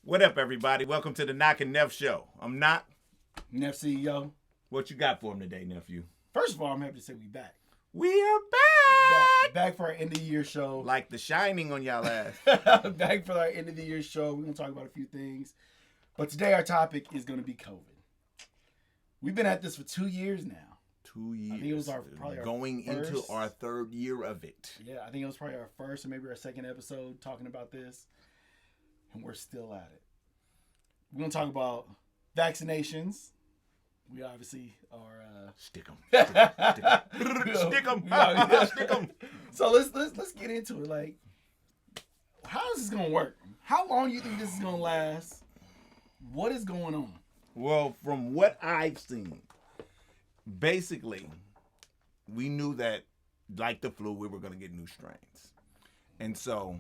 What up, everybody? Welcome to the Knoc and Knef show. I'm Knoc. Knef CEO. What you got for him today, nephew? First of all, I'm happy to say we back. We are back! Back for our end of the year show. Like the shining on y'all ass. Back for our end of the year show. We're going to talk about a few things. But today our topic is going to be COVID. We've been at this for 2 years now. 2 years. I think it was probably our going first, into our third year of it. Yeah, I think it was probably our first or maybe our second episode talking about this. And we're still at it. We're going to talk about vaccinations. We obviously are... Stick 'em. Stick 'em. Stick 'em. Stick 'em. So let's get into it. Like, how is this going to work? How long do you think this is going to last? What is going on? Well, from what I've seen, basically, we knew that, like the flu, we were going to get new strains. And so,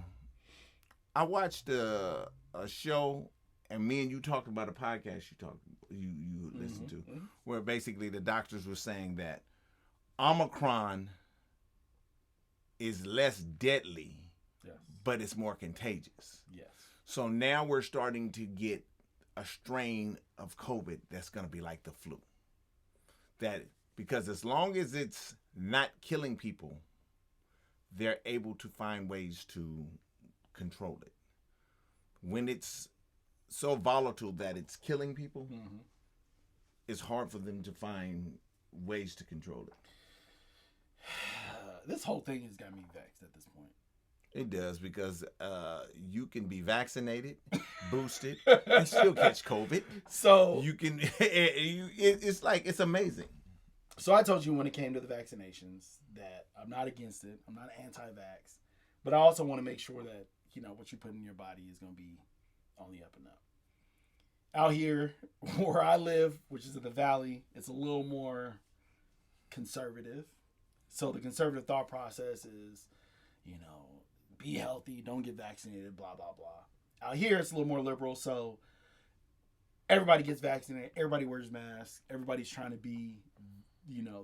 I watched a show, and me and you talked about a podcast you listened to, where basically the doctors were saying that Omicron is less deadly, Yes. but it's more contagious. Yes. So now we're starting to get a strain of COVID that's going to be like the flu. That because as long as it's not killing people, they're able to find ways to control it. When it's so volatile that it's killing people, it's hard for them to find ways to control it. This whole thing has got me vexed at this point. It does, because you can be vaccinated, boosted, and still catch COVID. So You can. It's like, it's amazing. So I told you when it came to the vaccinations that I'm not against it. I'm not anti-vax, but I also want to make sure that what you put in your body is going to be on the up and up. Out here where I live, which is in the valley, it's a little more conservative. So the conservative thought process is, be healthy, don't get vaccinated, blah, blah, blah. Out here, it's a little more liberal. So everybody gets vaccinated. Everybody wears masks. Everybody's trying to be,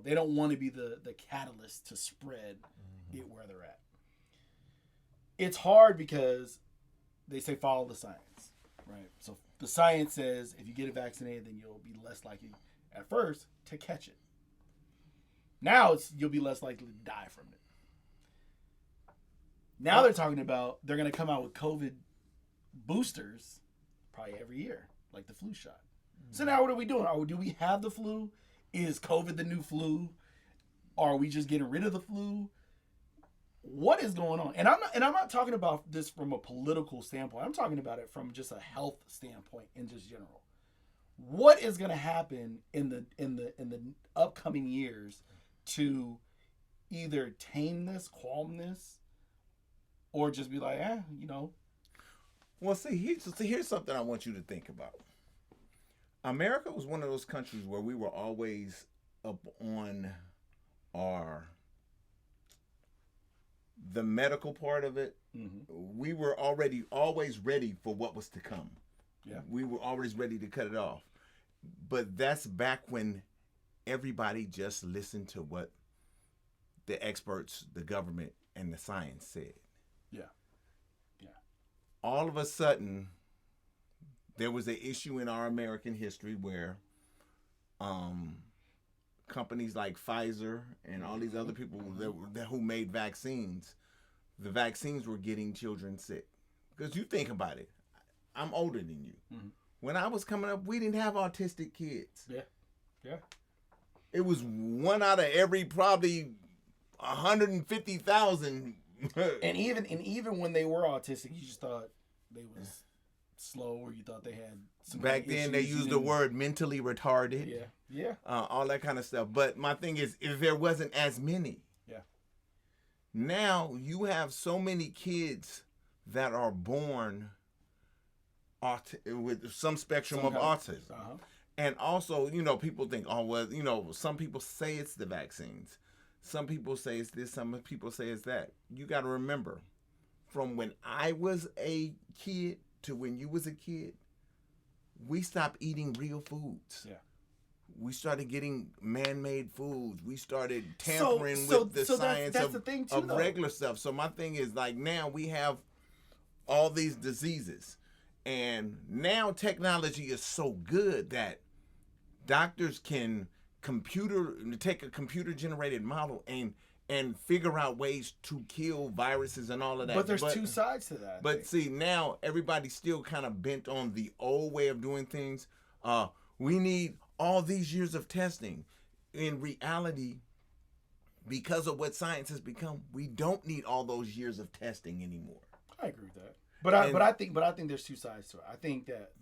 they don't want to be the catalyst to spread it where they're at. It's hard because they say follow the science, right? So the science says if you get vaccinated, then you'll be less likely at first to catch it. Now you'll be less likely to die from it. Now they're talking about they're going to come out with COVID boosters probably every year, like the flu shot. So now what are we doing? Do we have the flu? Is COVID the new flu? Are we just getting rid of the flu? What is going on? And I'm not talking about this from a political standpoint. I'm talking about it from just a health standpoint in just general. What is going to happen in the upcoming years to either tame this, calm this, or just be like, Well, see, here's something I want you to think about. America was one of those countries where we were always up on the medical part of it. We were always ready for what was to come. Yeah. We were always ready to cut it off. But that's back when everybody just listened to what the experts, the government, and the science said. Yeah. All of a sudden, there was an issue in our American history where companies like Pfizer and all these other people who made vaccines, the vaccines were getting children sick. Because you think about it, I'm older than you. When I was coming up, we didn't have autistic kids. Yeah. It was one out of every probably 150,000. And even when they were autistic, you just thought they was slow, or you thought they had some Back then, they used the word mentally retarded. Yeah. All that kind of stuff. But my thing is, if there wasn't as many. Yeah. Now you have so many kids that are born with some spectrum of autism. And also, people think, some people say it's the vaccines. Some people say it's this, some people say it's that. You got to remember, from when I was a kid to when you was a kid, we stopped eating real foods. Yeah. We started getting man-made foods. We started tampering with the science of regular stuff. So my thing is, like, now we have all these diseases. And now technology is so good that doctors can take a computer generated model and figure out ways to kill viruses and all of that. But there's two sides to that. But see, now everybody's still kind of bent on the old way of doing things. We need all these years of testing. In reality, because of what science has become, we don't need all those years of testing anymore. I agree with that. But I think there's two sides to it. I think that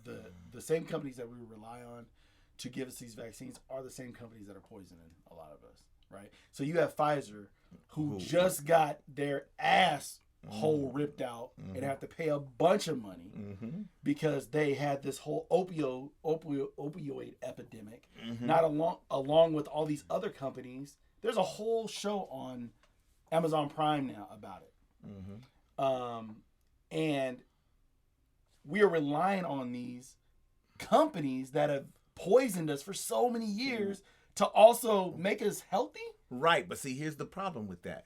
the same companies that we rely on to give us these vaccines are the same companies that are poisoning a lot of us, right? So you have Pfizer, who just got their asshole ripped out and have to pay a bunch of money because they had this whole opioid epidemic. Not along with all these other companies. There's a whole show on Amazon Prime now about it. And we are relying on these companies that have poisoned us for so many years to also make us healthy. Right, but see, here's the problem with that.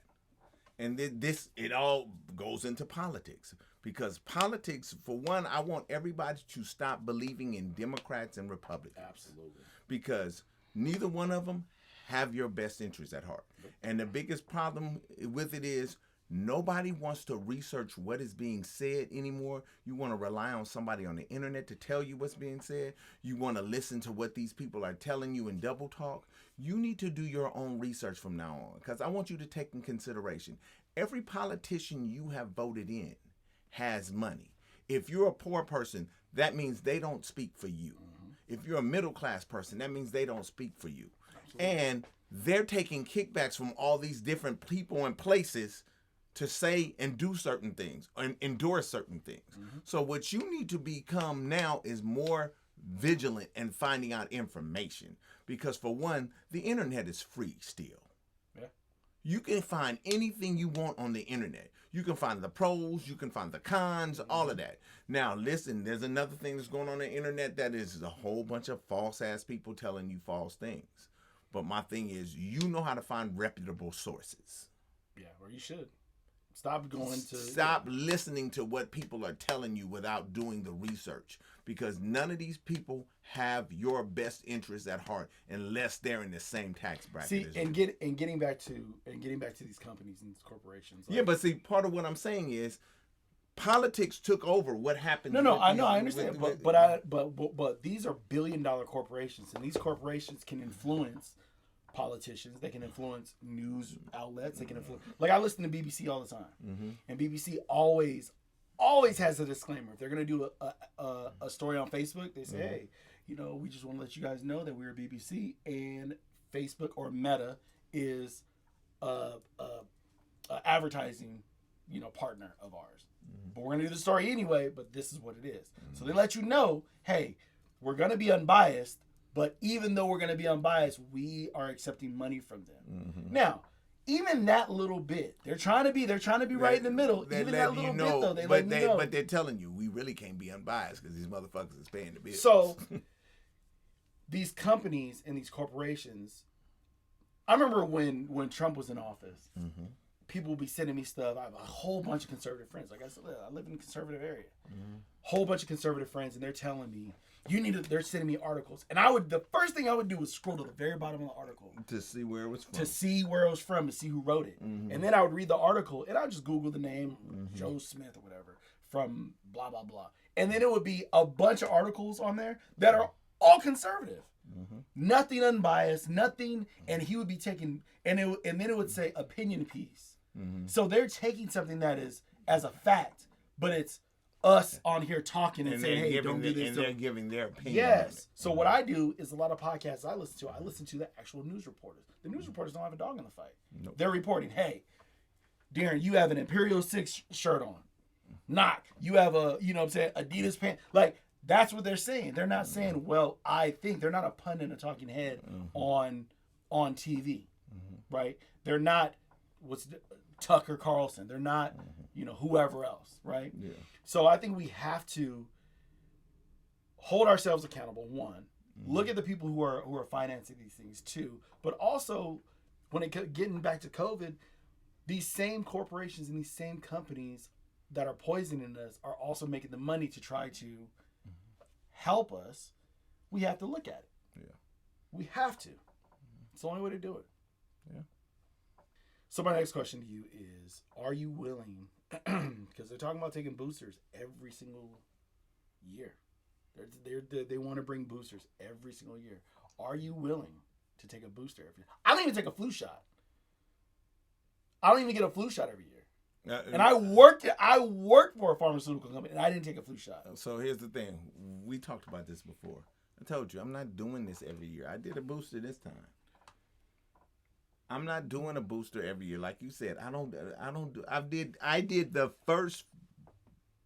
And it all goes into politics. Because politics, for one, I want everybody to stop believing in Democrats and Republicans. Absolutely. Because neither one of them have your best interests at heart. And the biggest problem with it is nobody wants to research what is being said anymore. You want to rely on somebody on the internet to tell you what's being said. You want to listen to what these people are telling you in double talk. You need to do your own research from now on, because I want you to take in consideration every politician you have voted in has money. If you're a poor person, that means they don't speak for you. If you're a middle class person, that means they don't speak for you. Absolutely. And they're taking kickbacks from all these different people and places to say and do certain things and endorse certain things. So what you need to become now is more vigilant in finding out information. Because for one, the internet is free still. Yeah. You can find anything you want on the internet. You can find the pros, you can find the cons, all of that. Now listen, there's another thing that's going on the internet that is a whole bunch of false ass people telling you false things. But my thing is, you know how to find reputable sources. Yeah, or you should. Stop listening to what people are telling you without doing the research, because none of these people have your best interests at heart unless they're in the same tax bracket. See, and getting back to these companies and these corporations. Like, yeah, but see, part of what I'm saying is politics took over what happened. I understand, but these are billion-dollar corporations, and these corporations can influence politicians. They can influence news outlets. They can influence. Like, I listen to BBC all the time, and BBC always has a disclaimer. If they're gonna do a story on Facebook, they say, "Hey, we just want to let you guys know that we're BBC, and Facebook or Meta is a advertising, partner of ours. But we're gonna do the story anyway. But this is what it is. So they let you know, hey, we're gonna be unbiased." But even though we're going to be unbiased, we are accepting money from them. Now, even that little bit, they're trying to be right in the middle. Even that little bit, though, but they're telling you we really can't be unbiased because these motherfuckers is paying the bills. So these companies and these corporations, I remember when Trump was in office, people would be sending me stuff. I have a whole bunch of conservative friends. Like I said, I live in a conservative area. Whole bunch of conservative friends, and they're telling me, they're sending me articles. And the first thing I would do was scroll to the very bottom of the article. To see where it was from. To see who wrote it. And then I would read the article, and I would just Google the name, Joe Smith or whatever, from blah, blah, blah. And then it would be a bunch of articles on there that are all conservative. Nothing unbiased, nothing. And he would be taking, and then it would say opinion piece. So they're taking something that is as a fact, but it's us on here talking and saying, hey, don't do this. And they're giving their opinion. Yes. So what I do is a lot of podcasts I listen to the actual news reporters. The news reporters don't have a dog in the fight. Nope. They're reporting, hey, Darren, you have an Imperial 6 shirt on. Knoc, you have a, Adidas pant. Like, that's what they're saying. They're not saying, well, I think. They're not a pundit, a talking head on TV, right? They're not Tucker Carlson. They're not, whoever else, right? Yeah. So I think we have to hold ourselves accountable. One, look at the people who are financing these things. Two, but also getting back to COVID, these same corporations and these same companies that are poisoning us are also making the money to try to help us, we have to look at it. Yeah. We have to. It's the only way to do it. Yeah. So my next question to you is, are you willing, because they're talking about taking boosters every single year. They want to bring boosters every single year. Are you willing to take a booster every year? I don't even take a flu shot. I don't even get a flu shot every year. And I worked for a pharmaceutical company, and I didn't take a flu shot. So here's the thing. We talked about this before. I told you, I'm not doing this every year. I did a booster this time. I'm not doing a booster every year. Like you said, I did the first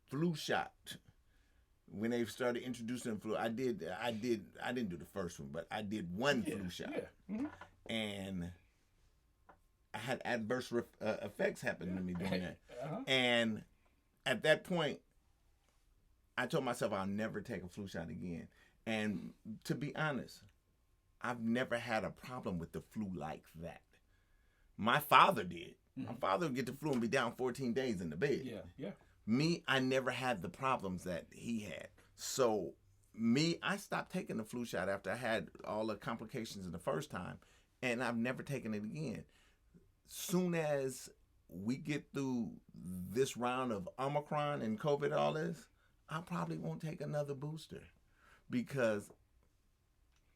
flu shot when they started introducing flu. I didn't do the first one, but I did one flu shot. Yeah. Mm-hmm. And I had adverse effects happen to me doing that. Uh-huh. And at that point, I told myself I'll never take a flu shot again. And to be honest, I've never had a problem with the flu like that. My father did. Mm-hmm. My father would get the flu and be down 14 days in the bed. Yeah. Me, I never had the problems that he had. So I stopped taking the flu shot after I had all the complications the first time, and I've never taken it again. Soon as we get through this round of Omicron and COVID and all this, I probably won't take another booster because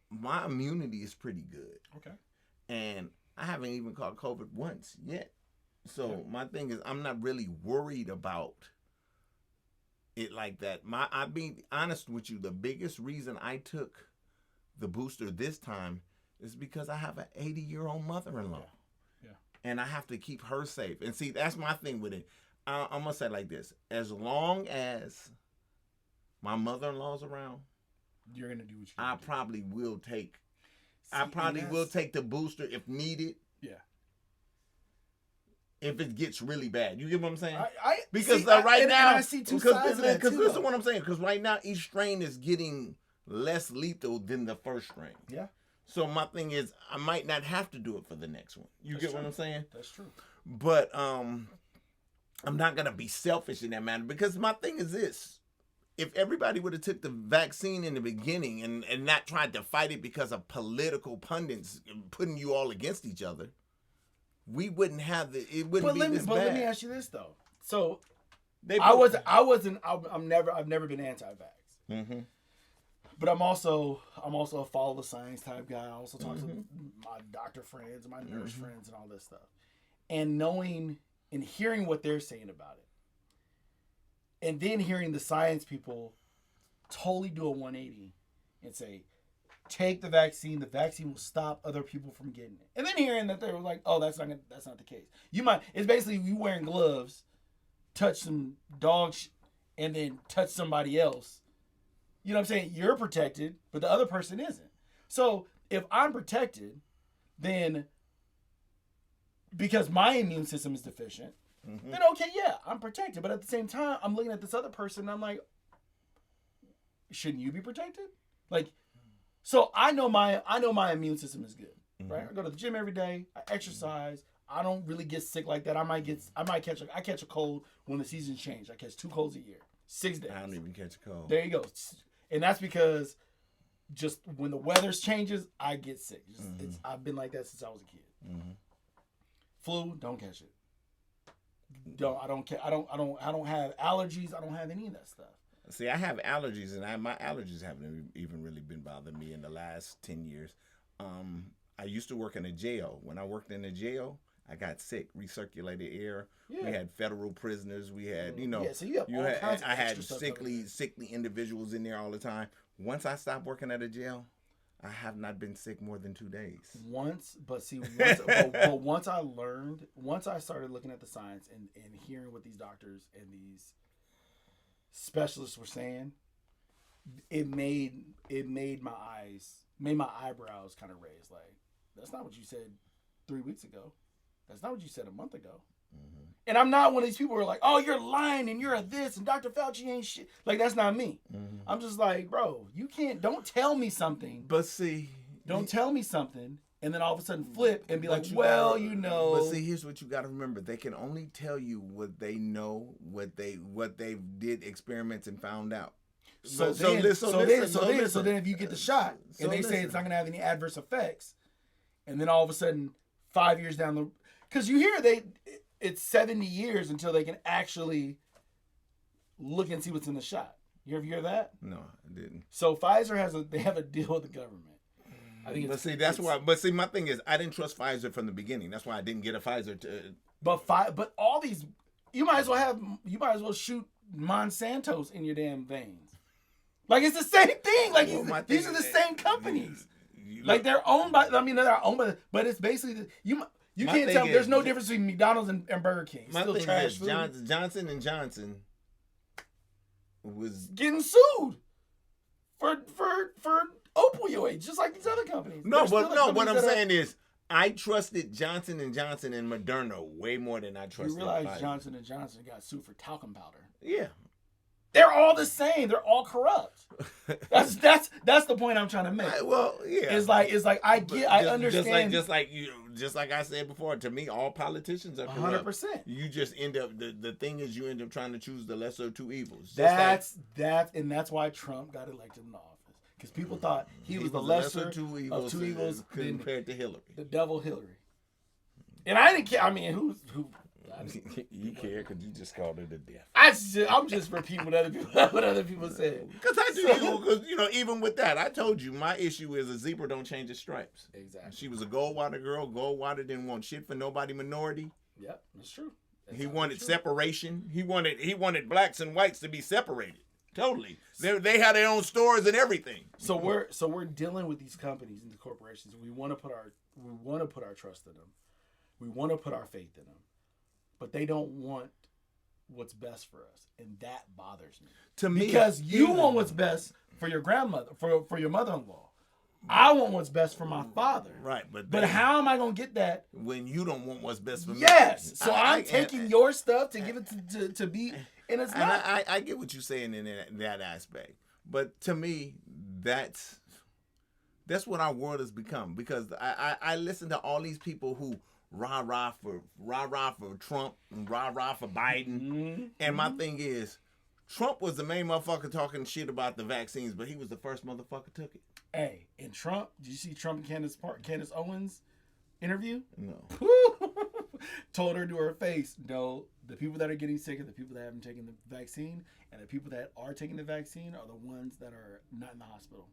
my immunity is pretty good. Okay. And I haven't even caught COVID once yet. So my thing is, I'm not really worried about it like that. I'll be honest with you, the biggest reason I took the booster this time is because I have an 80-year-old mother-in-law. Yeah. And I have to keep her safe. And see, that's my thing with it. I'm going to say it like this. As long as my mother-in-law's around, you're going to do what you I do. probably will take will take the booster if needed. Yeah. If it gets really bad. You get what I'm saying? Because right now, I see two sides of that because too, listen to what I'm saying. Because right now, each strain is getting less lethal than the first strain. Yeah. So my thing is, I might not have to do it for the next one. You get what I'm saying? That's true. But I'm not gonna be selfish in that matter because my thing is this: if everybody would have took the vaccine in the beginning and not tried to fight it because of political pundits putting you all against each other, we wouldn't have it wouldn't be this bad. But let me ask you this though. So I've never been anti-vax. Mm-hmm. But I'm also a follow the science type guy. I also talk to my doctor friends and my nurse friends and all this stuff. And knowing and hearing what they're saying about it. And then hearing the science people totally do a 180 and say, take the vaccine will stop other people from getting it. And then hearing that they were like, oh, that's not the case. It's basically you wearing gloves, touch some dog and then touch somebody else. You know what I'm saying? You're protected, but the other person isn't. So if I'm protected, then because my immune system is deficient, then okay, yeah, I'm protected. But at the same time, I'm looking at this other person and I'm like, shouldn't you be protected? Like, so I know my immune system is good, right? I go to the gym every day. I exercise. I don't really get sick like that. I catch a cold when the seasons change. I catch 2 colds a year, 6 days. I don't even catch a cold. There you go. And that's because just when the weather changes, I get sick. I've been like that since I was a kid. Mm-hmm. Flu, don't catch it. I don't have allergies. I don't have any of that stuff. See, I have allergies, and my allergies haven't even really been bothering me in the last 10 years. I used to work in a jail. When I worked in a jail, I got sick, recirculated air. Yeah. We had federal prisoners. We had, so you have all kinds of I had extra sickly individuals in there all the time. Once I stopped working at a jail, I have not been sick more than 2 days. Once I started looking at the science and hearing what these doctors and these specialists were saying, it made my eyebrows kind of raise. Like, that's not what you said 3 weeks ago. That's not what you said a month ago. Mm-hmm. And I'm not one of these people who are like, oh, you're lying and you're a this and Dr. Fauci ain't shit. Like, that's not me. Mm-hmm. I'm just like, bro, don't tell me something. But see. Don't tell me something and then all of a sudden flip and be But like, you well, gotta- you know. But see, here's what you got to remember: they can only tell you what they know, what they did experiments and found out. So then if you get the shot and they say it's not going to have any adverse effects, and then all of a sudden 5 years down the, because you hear it's 70 years until they can actually look and see what's in the shot. You ever hear that? No, I didn't. So Pfizer they have a deal with the government. I think But see, that's why. But see, my thing is, I didn't trust Pfizer from the beginning. That's why I didn't get a Pfizer. But all these, you might as well shoot Monsanto's in your damn veins. Like it's the same thing. Like these are the same companies. Like they're owned by. I mean, they're owned by. But it's basically you can't tell. There's no difference between McDonald's and Burger King. My Still thing trash is, food. Johnson & Johnson was getting sued for opioids, just like these other companies. What I'm saying is, I trusted Johnson & Johnson and Moderna way more than I trusted. You realize Pfizer. Johnson & Johnson got sued for talcum powder. Yeah. They're all the same. They're all corrupt. That's the point I'm trying to make. Yeah. It's like I understand. Just like I said before, to me, all politicians are corrupt. 100%. You just end up the thing is you end up trying to choose the lesser of two evils. That's why Trump got elected in office. Because people thought he was the lesser of two evils compared to Hillary. The devil Hillary. And I didn't care. I mean, who you care because you just called her the death. I'm just repeating what other people said. Because I do, because even with that, I told you my issue is a zebra don't change its stripes. Exactly. She was a Goldwater girl. Goldwater didn't want shit for nobody minority. Yep, that's true. He wanted separation. He wanted blacks and whites to be separated. Totally. They had their own stores and everything. So we're dealing with these companies and the corporations. We want to put our trust in them. We want to put our faith in them. But they don't want what's best for us, and that bothers me. To me, because you want what's best for your grandmother, for your mother-in-law. I want what's best for my father. Right, but how am I gonna get that when you don't want what's best for me? Yes. So I'm taking your stuff to give it to be, and it's not. I get what you're saying in that aspect, but to me, that's what our world has become. Because I listen to all these people who rah-rah for Trump and rah-rah for Biden. Mm-hmm. And my thing is, Trump was the main motherfucker talking shit about the vaccines, but he was the first motherfucker took it. Hey, and Trump, did you see Trump and Candace Owens interview? No. Told her to her face, no, the people that are getting sick are the people that haven't taken the vaccine, and the people that are taking the vaccine are the ones that are not in the hospital.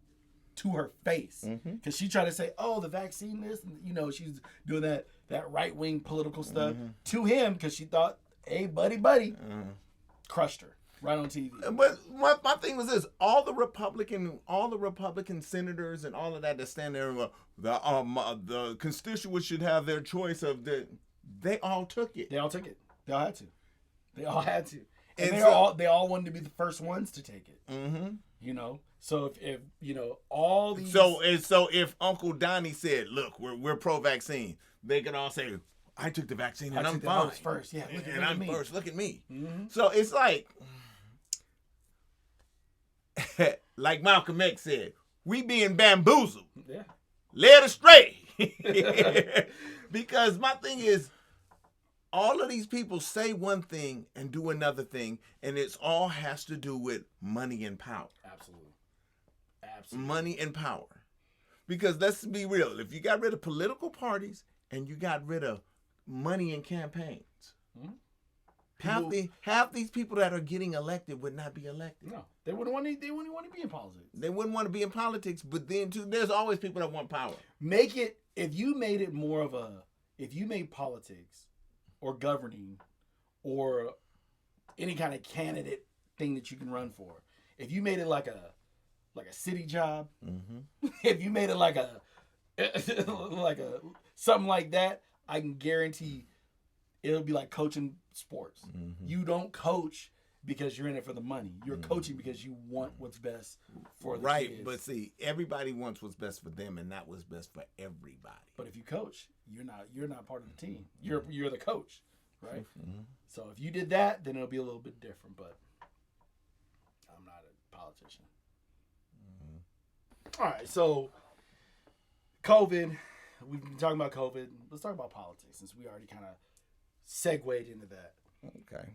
To her face. Because she tried to say, oh, the vaccine this, and, she's doing that right-wing political stuff to him because she thought, hey, buddy, crushed her right on TV. But my thing was this: all the Republican senators and all of that stand there, the constituents should have their choice of they all took it. They all took it. They all had to. And they all wanted to be the first ones to take it. Mm-hmm. So if all these. So if Uncle Donnie said, "Look, we're pro-vaccine," they could all say, "I took the vaccine and I'm fine." First, yeah. Look at me. First. Look at me. Mm-hmm. So it's like Malcolm X said, we being bamboozled, led astray. Because my thing is, all of these people say one thing and do another thing, and it's all has to do with money and power. Absolutely. Money and power. Because let's be real, if you got rid of political parties and you got rid of money in campaigns, half these people that are getting elected would not be elected. No, they wouldn't want to be in politics. They wouldn't want to be in politics, but then too, there's always people that want power. If you made politics or governing or any kind of candidate thing that you can run for, if you made it like a city job, if you made it like a something like that, I can guarantee it'll be like coaching sports. You don't coach because you're in it for the money. You're coaching because you want what's best for the kids. But see, everybody wants what's best for them, and not what's best for everybody. But if you coach, you're not part of the team. You're the coach, right? So if you did that, then it'll be a little bit different. But I'm not a politician. All right, so COVID, we've been talking about COVID. Let's talk about politics since we already kind of segued into that. Okay.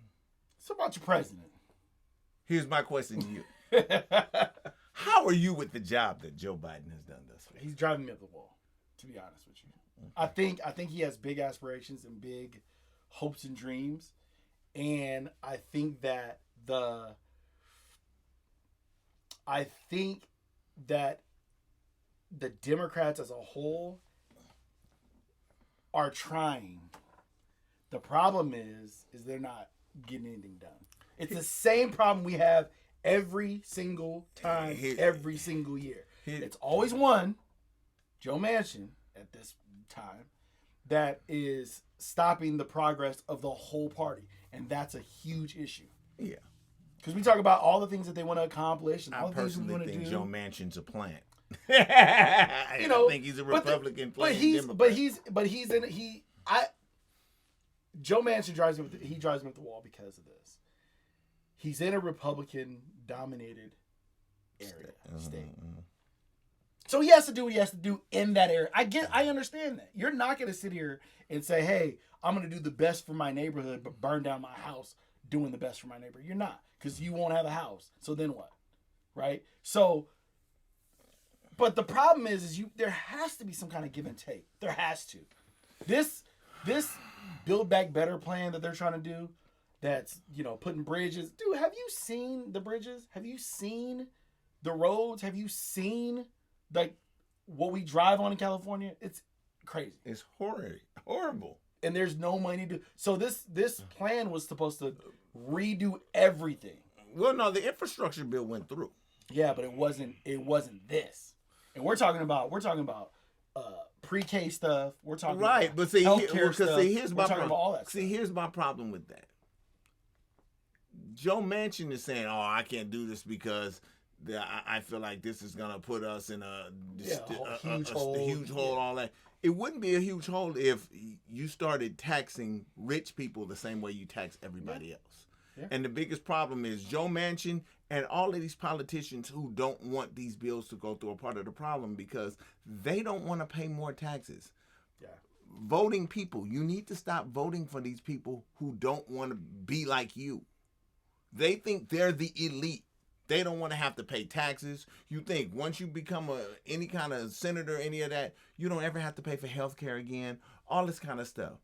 So about your president. Here's my question to you. How are you with the job that Joe Biden has done thus far? He's driving me up the wall, to be honest with you. Okay. I think he has big aspirations and big hopes and dreams. And I think that the Democrats as a whole are trying. The problem is they're not getting anything done. It's the same problem we have every single time, every single year. It's always one, Joe Manchin, at this time, that is stopping the progress of the whole party. And that's a huge issue. Yeah. Because we talk about all the things that they want to accomplish and all I the things we want personally to do. think Joe Manchin's a plant. I think he's a Republican plant. Joe Manchin drives me up the wall because of this. He's in a Republican-dominated area, state. So he has to do what he has to do in that area. I understand that. You're not going to sit here and say, hey, I'm going to do the best for my neighborhood, but burn down my house doing the best for my neighbor. You're not, because you won't have a house. So then what? Right? So, but the problem is there has to be some kind of give and take. There has to. This Build Back Better plan that they're trying to do, that's, putting bridges. Dude, have you seen the bridges? Have you seen the roads? Have you seen what we drive on in California? It's crazy. It's horrible. And there's no money to. So this plan was supposed to redo everything. Well, no, the infrastructure bill went through. Yeah, but it wasn't this. And we're talking about pre-K stuff. We're talking right, about but see, healthcare stuff. Here's my problem. All that stuff. Here's my problem with that. Joe Manchin is saying, "Oh, I can't do this because I feel like this is gonna put us in a huge hole, all that." It wouldn't be a huge hole if you started taxing rich people the same way you tax everybody else. Yeah. And the biggest problem is Joe Manchin and all of these politicians who don't want these bills to go through are part of the problem because they don't want to pay more taxes. Yeah. Voting people, you need to stop voting for these people who don't want to be like you. They think they're the elite. They don't want to have to pay taxes. You think once you become any kind of senator, any of that, you don't ever have to pay for health care again, all this kind of stuff.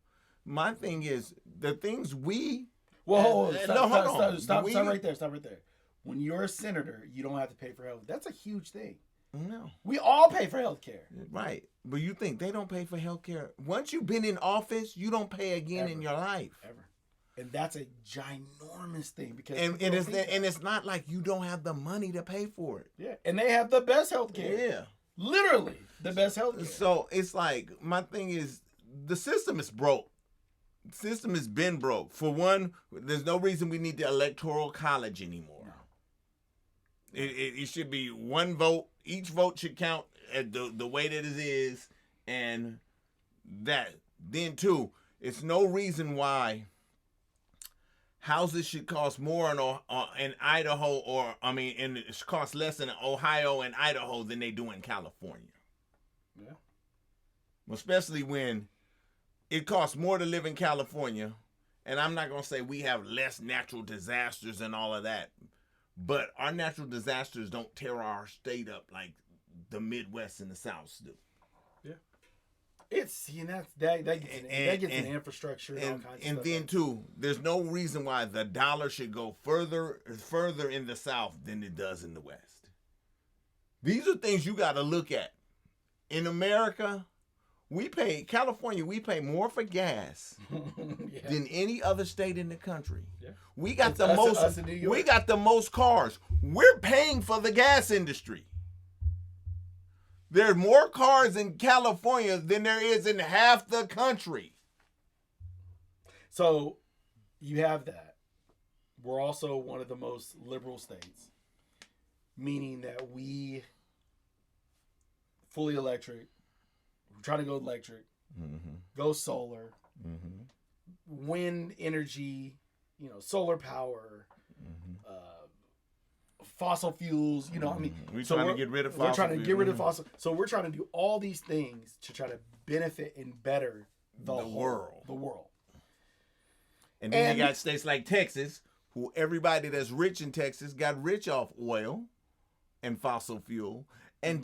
My thing is, the things we... Well, stop right there. When you're a senator, you don't have to pay for health. That's a huge thing. No. We all pay for health care. Right. But you think they don't pay for health care? Once you've been in office, you don't pay again in your life. Ever. And that's a ginormous thing because it's not like you don't have the money to pay for it. Yeah, and they have the best healthcare. Yeah, literally the best healthcare. So it's like my thing is the system is broke. The system has been broke. For one, there's no reason we need the electoral college anymore. No. It should be one vote. Each vote should count at the way that it is, and that then too, it's no reason why houses should cost more in Idaho and it costs less in Ohio and Idaho than they do in California. Yeah. Especially when it costs more to live in California, and I'm not going to say we have less natural disasters and all of that, but our natural disasters don't tear our state up like the Midwest and the South do. Yeah. That gets an infrastructure and all kinds of stuff. And then too, there's no reason why the dollar should go further in the South than it does in the West. These are things you got to look at. In America, California, we pay more for gas than any other state in the country. Yeah. We got the most cars. We're paying for the gas industry. There are more cars in California than there is in half the country. So you have that. We're also one of the most liberal states, meaning that we fully electric. We're trying to go electric, go solar, wind energy, solar power, fossil fuels. You know, I mean, we're trying to get rid of fossil. We're trying to fuels. get rid of fossil. So we're trying to do all these things to try to benefit and better the world. The world. And then you got states like Texas, who everybody that's rich in Texas got rich off oil and fossil fuel, and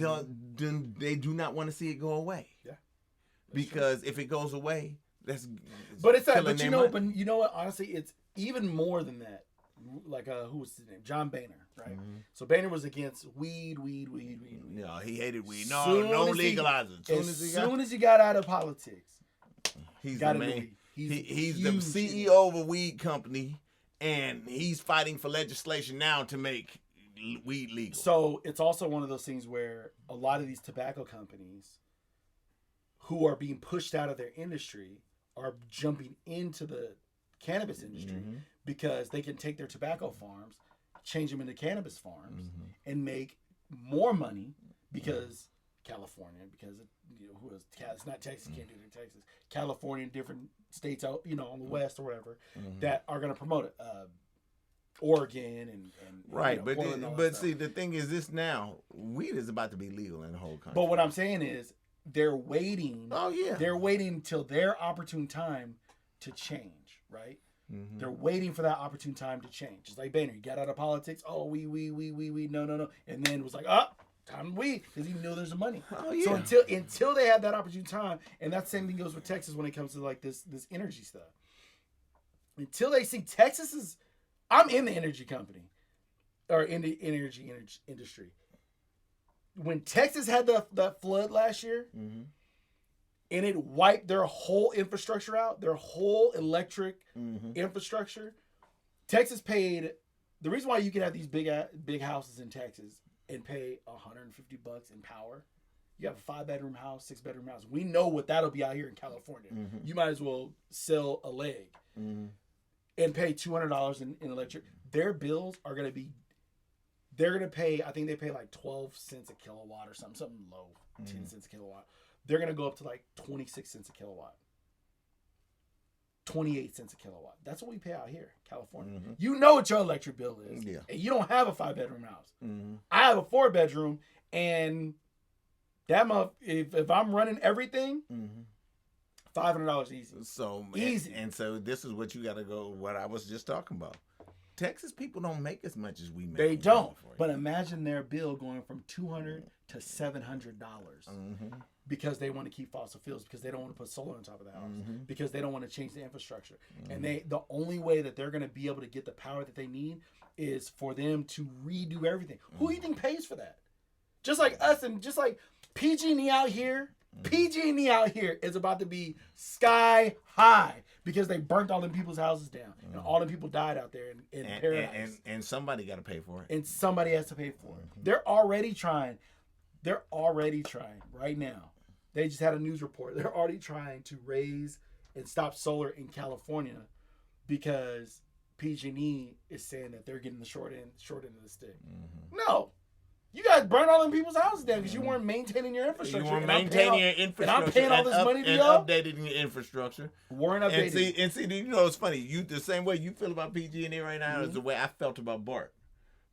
they do not want to see it go away. Yeah. Because if it goes away, that's but it's that. But you know what? Honestly, it's even more than that. Like who was his name? John Boehner, right? Mm-hmm. So Boehner was against weed. No, he hated weed. No legalize it. As soon as he got out of politics, he's the man. He's the CEO of a weed company, and he's fighting for legislation now to make weed legal. So it's also one of those things where a lot of these tobacco companies who are being pushed out of their industry are jumping into the cannabis industry because they can take their tobacco farms, change them into cannabis farms, and make more money because California, because it's not Texas, can't do it in Texas. California and different states out, on the west or whatever, that are going to promote it. Oregon and right, but see, the thing is, this now weed is about to be legal in the whole country. But what I'm saying is, they're waiting. Oh yeah, they're waiting until their opportune time to change, right? They're waiting for that opportune time to change. Just like Boehner, he got out of politics. Oh, we, no, and then it was like, time to weed, because he knew there's money. Oh yeah. So until they have that opportune time, and that same thing goes with Texas when it comes to like this energy stuff. Until they see Texas is, I'm in the energy company, or in the energy industry. When Texas had that flood last year, and it wiped their whole infrastructure out, their whole electric infrastructure, Texas paid. The reason why you can have these big houses in Texas and pay $150 in power, you have a 5-bedroom house, 6-bedroom house. We know what that'll be out here in California. You might as well sell a leg and pay $200 in electric. Their bills are going to be, they're going to pay, I think they pay like 12 cents a kilowatt or something low, 10 cents a kilowatt. They're going to go up to like 26 cents a kilowatt. 28 cents a kilowatt. That's what we pay out here, California. You know what your electric bill is. Yeah. And you don't have a 5-bedroom house. I have a 4-bedroom, and if I'm running everything, $500 easy. So easy. And so this is what you got to go. What I was just talking about. Texas people don't make as much as we make. They don't. But imagine their bill going from $200 to $700 because they want to keep fossil fuels, because they don't want to put solar on top of the house, because they don't want to change the infrastructure. And the only way that they're going to be able to get the power that they need is for them to redo everything. Who do you think pays for that? Just like us, and just like PG&E out here. PG&E out here is about to be sky high because they burnt all them people's houses down, and all them people died out there in paradise. And somebody got to pay for it. And somebody has to pay for it. They're already trying right now. They just had a news report. They're already trying to raise and stop solar in California because PG&E is saying that they're getting the short end of the stick. No. You guys burned all them people's houses down because you weren't maintaining your infrastructure. You weren't maintaining your infrastructure. And I'm paying all this money to y'all. Updating your infrastructure. Weren't updating. And see, you know, it's funny. You the same way you feel about PG&E right now is the way I felt about BART.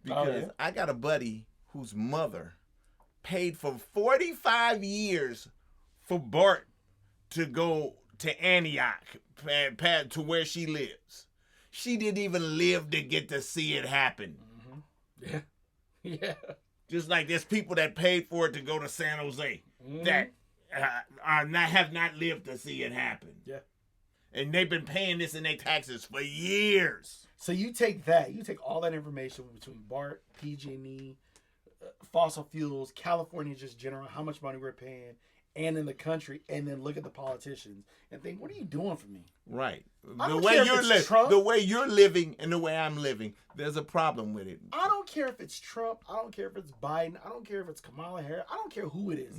Because I got a buddy whose mother paid for 45 years for BART to go to Antioch, to where she lives. She didn't even live to get to see it happen. Yeah. Yeah. Just like there's people that paid for it to go to San Jose that have not lived to see it happen. Yeah. And they've been paying this in their taxes for years. So you take all that information between BART, PG&E, fossil fuels, California just general, how much money we're paying, and in the country, and then look at the politicians and think, what are you doing for me? Right. The way you're living and the way I'm living, there's a problem with it. I don't care if it's Trump. I don't care if it's Biden. I don't care if it's Kamala Harris. I don't care who it is.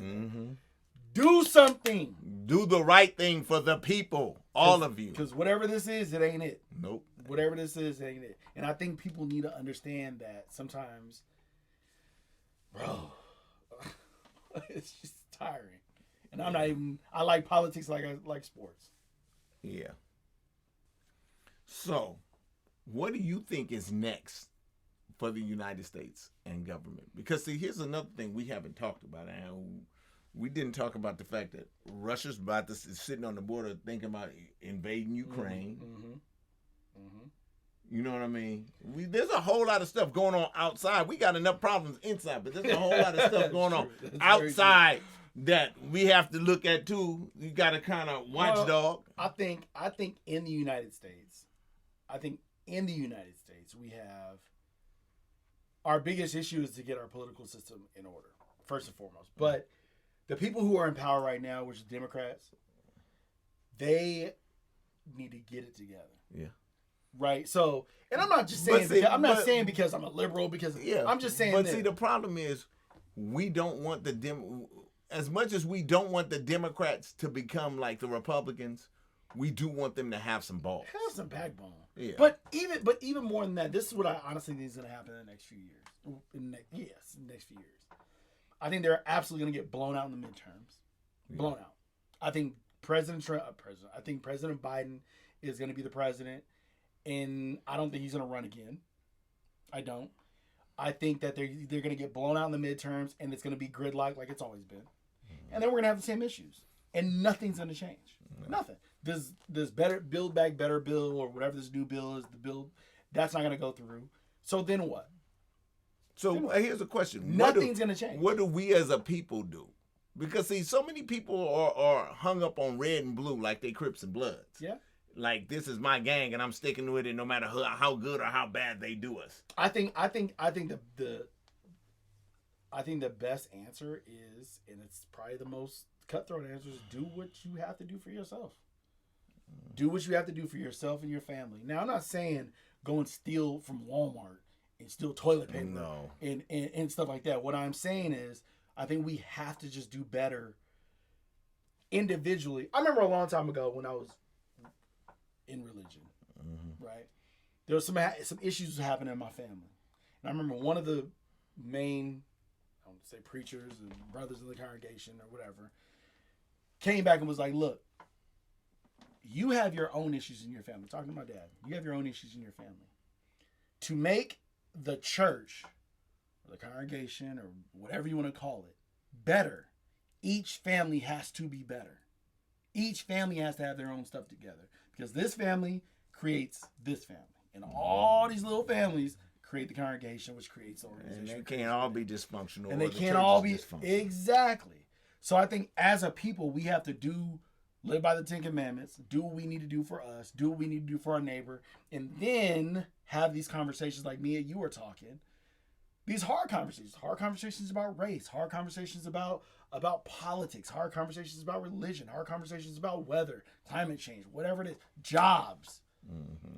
Do something. Do the right thing for the people. All of you. Because whatever this is, it ain't it. Nope. Whatever this is, it ain't it. And I think people need to understand that sometimes, bro, it's just tiring. And I'm not even, I like politics like I like sports. Yeah. So, what do you think is next for the United States and government. Because see, here's another thing we haven't talked about, and we didn't talk about the fact that Russia's about to sitting on the border thinking about invading Ukraine. You know what I mean? There's a whole lot of stuff going on outside. We got enough problems inside, but there's a whole lot of stuff going on outside that we have to look at too. You got to kind of watchdog. I think in the United States, we have our biggest issue is to get our political system in order, first and foremost. But the people who are in power right now, which is Democrats, they need to get it together. Yeah. Right. So, and I'm not just saying I'm not saying because I'm a liberal, because I'm just saying. But see, the problem is we don't want as much as we don't want the Democrats to become like the Republicans, we do want them to have some balls, have some backbone. Yeah. But even more than that, this is what I honestly think is going to happen in the next few years. In the next few years, I think they're absolutely going to get blown out in the midterms. Blown out. I think President Biden is going to be the president. And I don't think he's going to run again. I don't. I think that they're going to get blown out in the midterms, and it's going to be gridlock like it's always been. And then we're going to have the same issues. And nothing's going to change. Nothing. This better Build Back Better bill, or whatever this new bill is, the bill, that's not going to go through. So then what? So here's a question. Nothing's going to change. What do we as a people do? Because, see, so many people are hung up on red and blue like they Crips and Bloods. Yeah. Like, this is my gang, and I'm sticking with it no matter how good or how bad they do us. I think the best answer is, and it's probably the most cutthroat answer, is do what you have to do for yourself. Do what you have to do for yourself and your family. Now, I'm not saying go and steal from Walmart and steal toilet paper and stuff like that. What I'm saying is, I think we have to just do better individually. I remember a long time ago when I was in religion, right? There was some issues happening in my family. And I remember one of the main, I don't say preachers and brothers in the congregation or whatever, came back and was like, look, you have your own issues in your family. Talking to my dad, you have your own issues in your family. To make the church or the congregation or whatever you want to call it better, each family has to be better. Each family has to have their own stuff together. Because this family creates this family. And all these little families create the congregation, which creates the organization. And they can't all be dysfunctional. And they can't all be. Exactly. So I think as a people, we have to live by the 10 Commandments, do what we need to do for us, do what we need to do for our neighbor, and then have these conversations like me and you are talking. These hard conversations about race, hard conversations about politics, hard conversations about religion, hard conversations about weather, climate change, whatever it is, jobs.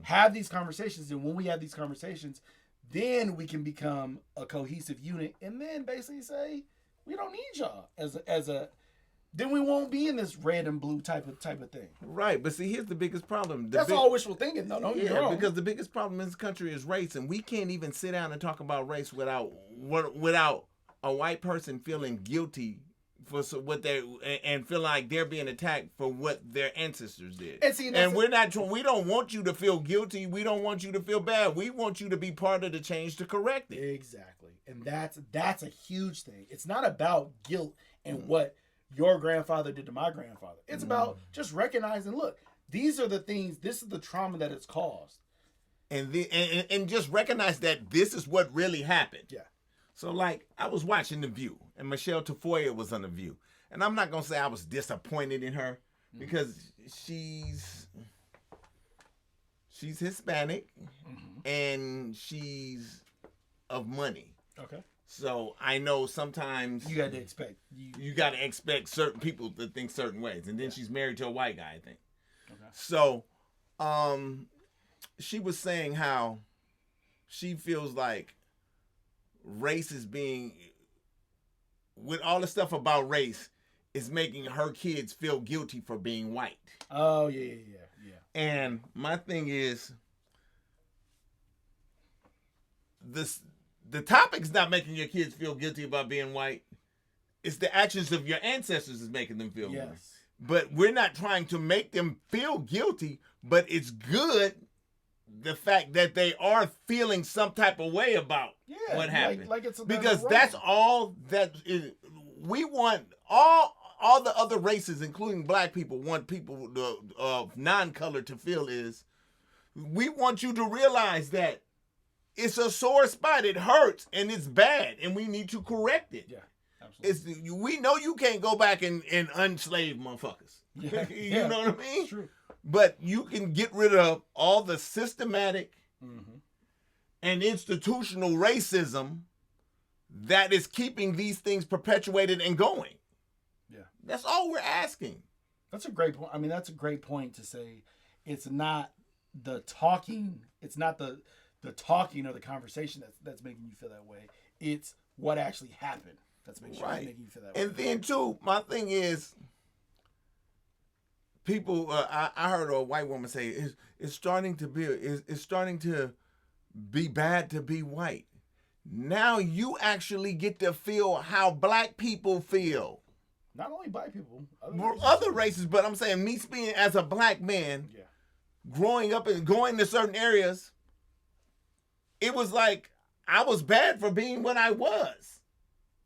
Have these conversations, and when we have these conversations, then we can become a cohesive unit, and then basically say, we don't need y'all then we won't be in this red and blue type of thing. Right, but see, here's the biggest problem. That's all wishful thinking, though. Don't get me wrong. Because the biggest problem in this country is race, and we can't even sit down and talk about race without a white person feeling guilty for what they and feel like they're being attacked for what their ancestors did. And we don't want you to feel guilty. We don't want you to feel bad. We want you to be part of the change to correct it. Exactly, and that's a huge thing. It's not about guilt and what your grandfather did to my grandfather. It's about just recognizing, look, these are the things, this is the trauma that it's caused. And just recognize that this is what really happened. Yeah. So, like, I was watching The View, and Michelle Tafoya was on The View. And I'm not going to say I was disappointed in her, because she's Hispanic, and she's of money. Okay. So I know sometimes you got to expect certain people to think certain ways, and then she's married to a white guy, I think. Okay. So, she was saying how she feels like race is being, with all the stuff about race, is making her kids feel guilty for being white. Oh yeah. And my thing is, the topic's not making your kids feel guilty about being white. It's the actions of your ancestors is making them feel guilty. But we're not trying to make them feel guilty, but it's good the fact that they are feeling some type of way about what happened. Like it's because that's all that is, we want. All the other races, including black people, want people of non-color to feel is, we want you to realize that it's a sore spot. It hurts and it's bad, and we need to correct it. Yeah, absolutely. We know you can't go back and unslave motherfuckers. Yeah. You know what I mean? It's true. But you can get rid of all the systematic and institutional racism that is keeping these things perpetuated and going. Yeah. That's all we're asking. That's a great point. I mean, that's a great point to say it's not the talking, it's not the talking or the conversation that's making you feel that way. It's what actually happened that's making you feel that way. And then too, my thing is, people, I heard a white woman say, it's starting to be bad to be white. Now you actually get to feel how black people feel. Not only black people, other races, but I'm saying me speaking as a black man, growing up and going to certain areas, it was like I was bad for being what I was.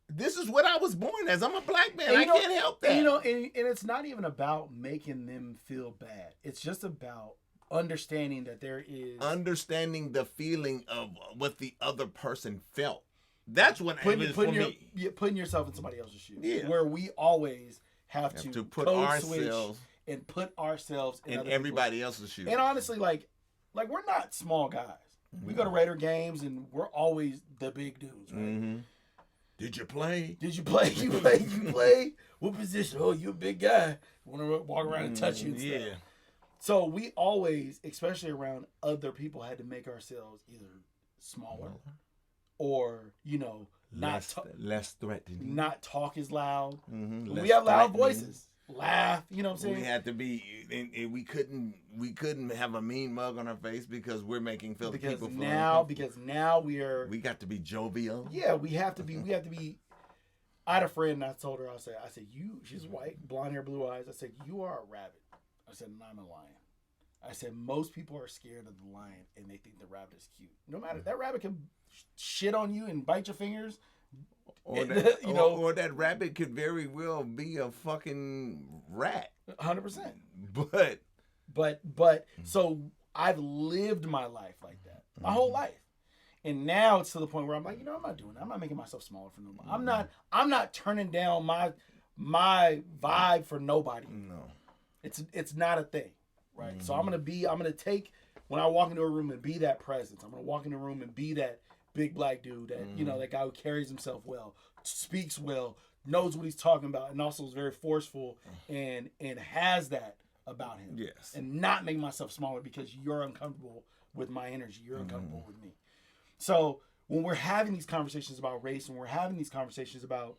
This is what I was born as. I'm a black man. I can't help that. And it's not even about making them feel bad. It's just about understanding that there is... Understanding the feeling of what the other person felt. That's what it is for me. Putting yourself in somebody else's shoes. Yeah. Where we always have to put ourselves and put ourselves in everybody else's shoes. And honestly, like we're not small guys. We go to Raider games and we're always the big dudes, right? Mm-hmm. Did you play? You play? What position? Oh, you a big guy. Want to walk around and touch you and stuff. So we always, especially around other people, had to make ourselves either smaller or, less threatening. Not talk as loud. Mm-hmm. We have loud voices. Laugh, you know what I'm saying? We had to be, and we couldn't have a mean mug on our face because we're making people feel because now we got to be jovial. Yeah, we have to be. I had a friend, and I told her, I said, she's white, blonde hair, blue eyes. I said, you are a rabbit. I said, and I'm a lion. I said, most people are scared of the lion, and they think the rabbit is cute. No matter, that rabbit can shit on you and bite your fingers. Or that, or that rabbit could very well be a fucking rat. 100%. But so I've lived my life like that, my whole life. And now it's to the point where I'm like, I'm not doing that. I'm not making myself smaller for nobody. I'm not turning down my vibe for nobody. No. It's not a thing, right? So I'm gonna take, when I walk into a room and be that presence. I'm gonna walk into a room and be that big black dude that, that guy who carries himself well, speaks well, knows what he's talking about, and also is very forceful and has that about him. Yes. And not make myself smaller because you're uncomfortable with my energy. You're uncomfortable with me. So when we're having these conversations about race and we're having these conversations about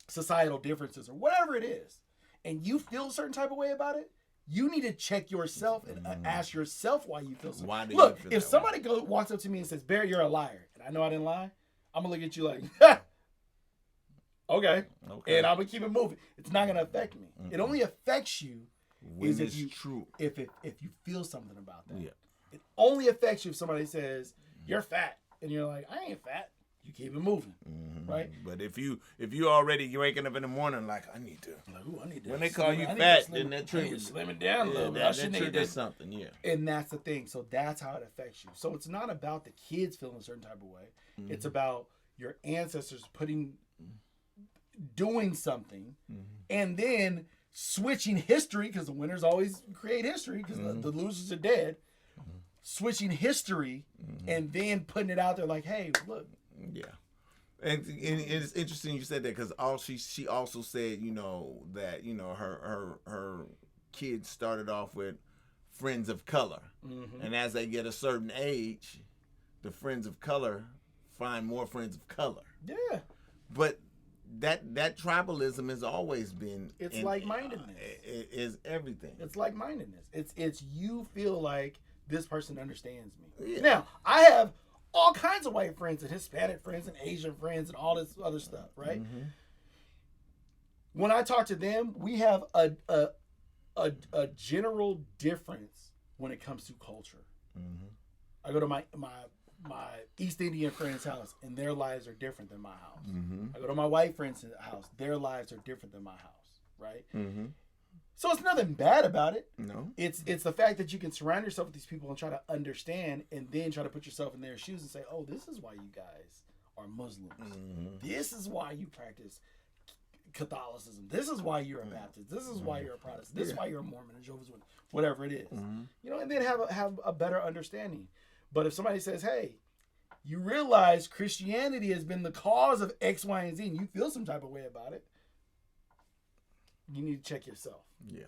societal differences or whatever it is, and you feel a certain type of way about it, you need to check yourself and ask yourself why you feel so. Look, if somebody walks up to me and says, "Barry, you're a liar," and I know I didn't lie, I'm gonna look at you like, okay, and I'm gonna keep it moving. It's not gonna affect me. It only affects you when it's true. If you feel something about that. Yeah. It only affects you if somebody says you're fat, and you're like, I ain't fat. You keep it moving, right? But if you already waking up in the morning like I need to, when they call you slim, fat, then that triggers slim it down a little bit. That triggers something, And that's the thing. So that's how it affects you. So it's not about the kids feeling a certain type of way. It's about your ancestors doing something, and then switching history, because the winners always create history because the losers are dead. Switching history and then putting it out there like, hey, look. Yeah. And it's interesting you said that because she also said, that, her kids started off with friends of color. And as they get a certain age, the friends of color find more friends of color. Yeah. But that tribalism has always been. It's like-mindedness. Is everything. It's like-mindedness. It's you feel like this person understands me. Yeah. Now, I have all kinds of white friends and Hispanic friends and Asian friends and all this other stuff, right? When I talk to them, we have a general difference when it comes to culture. I go to my East Indian friend's house, and their lives are different than my house. I go to my white friend's house, their lives are different than my house, right? So it's nothing bad about it. No. It's the fact that you can surround yourself with these people and try to understand, and then try to put yourself in their shoes and say, oh, this is why you guys are Muslims. This is why you practice Catholicism. This is why you're a Baptist. This is why you're a Protestant. This is why you're a Mormon, a Jehovah's Witness, whatever it is. You know, and then have a better understanding. But if somebody says, hey, you realize Christianity has been the cause of X, Y, and Z, and you feel some type of way about it, you need to check yourself. Yeah.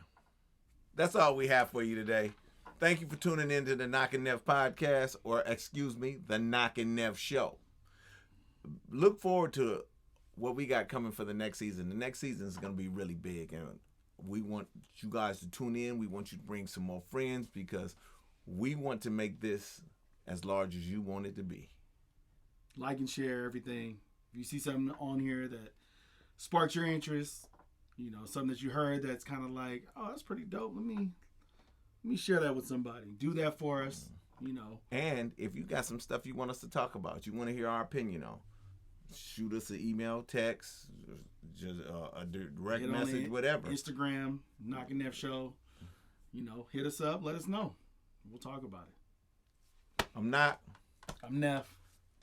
That's all we have for you today. Thank you for tuning in to the Knoc and Knef podcast, or excuse me, the Knoc and Knef show. Look forward to what we got coming for the next season. The next season is going to be really big, and we want you guys to tune in. We want you to bring some more friends, because we want to make this as large as you want it to be. Like and share everything. If you see something on here that sparks your interest, you know, something that you heard that's kind of like, oh, that's pretty dope. Let me share that with somebody. Do that for us, you know. And if you got some stuff you want us to talk about, you want to hear our opinion on, shoot us an email, text, just a direct message, whatever. Instagram, Knoc and Knef Show. You know, hit us up. Let us know. We'll talk about it. I'm Knoc. I'm Knef.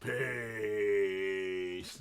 Peace.